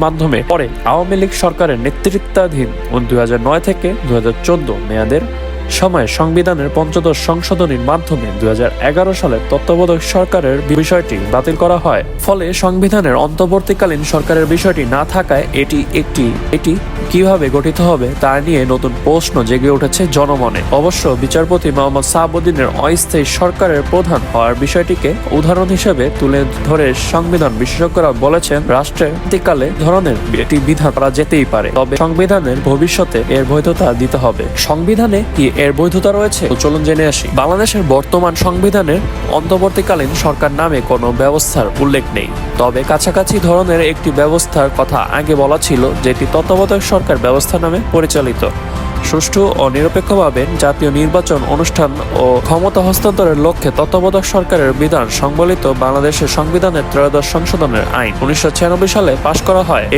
মাধ্যমে পরে আওয়ামী লীগ সরকারের নেতৃত্বাধীন 2009 থেকে 2014 মেয়াদের সময় সংবিধানের পঞ্চদশ সংশোধনীর মাধ্যমে 2011 সালে তত্ত্বাবধায়ক সরকারের বিষয়টি বাতিল করা হয়। ফলে সংবিধানের অন্তর্বর্তীকালীন সরকারের বিষয়টি না থাকায় এটি কিভাবে গঠিত হবে তা নিয়ে নতুন প্রশ্ন জেগে উঠেছে জনমনে। অবশ্য বিচারপতি মোহাম্মদ সাহাবুদ্দিনের অস্থায়ী সরকারের প্রধান হওয়ার বিষয়টিকে উদাহরণ হিসেবে তুলে ধরে সংবিধান বিশেষজ্ঞরা বলেছেন, রাষ্ট্রের অন্তিকালে ধরনের এটি বিধান করা যেতেই পারে, তবে সংবিধানের ভবিষ্যতে এর বৈধতা দিতে হবে। সংবিধানে কি এর বৈধতা রয়েছে? চলুন জেনে আসি। বাংলাদেশের বর্তমান সংবিধানের অন্তর্বর্তীকালীন সরকার নামে কোনো ব্যবস্থার উল্লেখ নেই, তবে কাছাকাছি ধরনের একটি ব্যবস্থার কথা আগে বলা ছিল, যেটি তত্ত্বাবধায়ক সরকার ব্যবস্থা নামে পরিচালিত। সুষ্ঠু ও নিরপেক্ষভাবে জাতীয় নির্বাচন অনুষ্ঠান ও ক্ষমতা হস্তান্তরের লক্ষ্যে তত্ত্বাবধায়ক সরকারের বিধান সংবলিত বাংলাদেশের সংবিধানের 13দশ সংশোধনের আইন 1996 সালে পাশ করা হয়।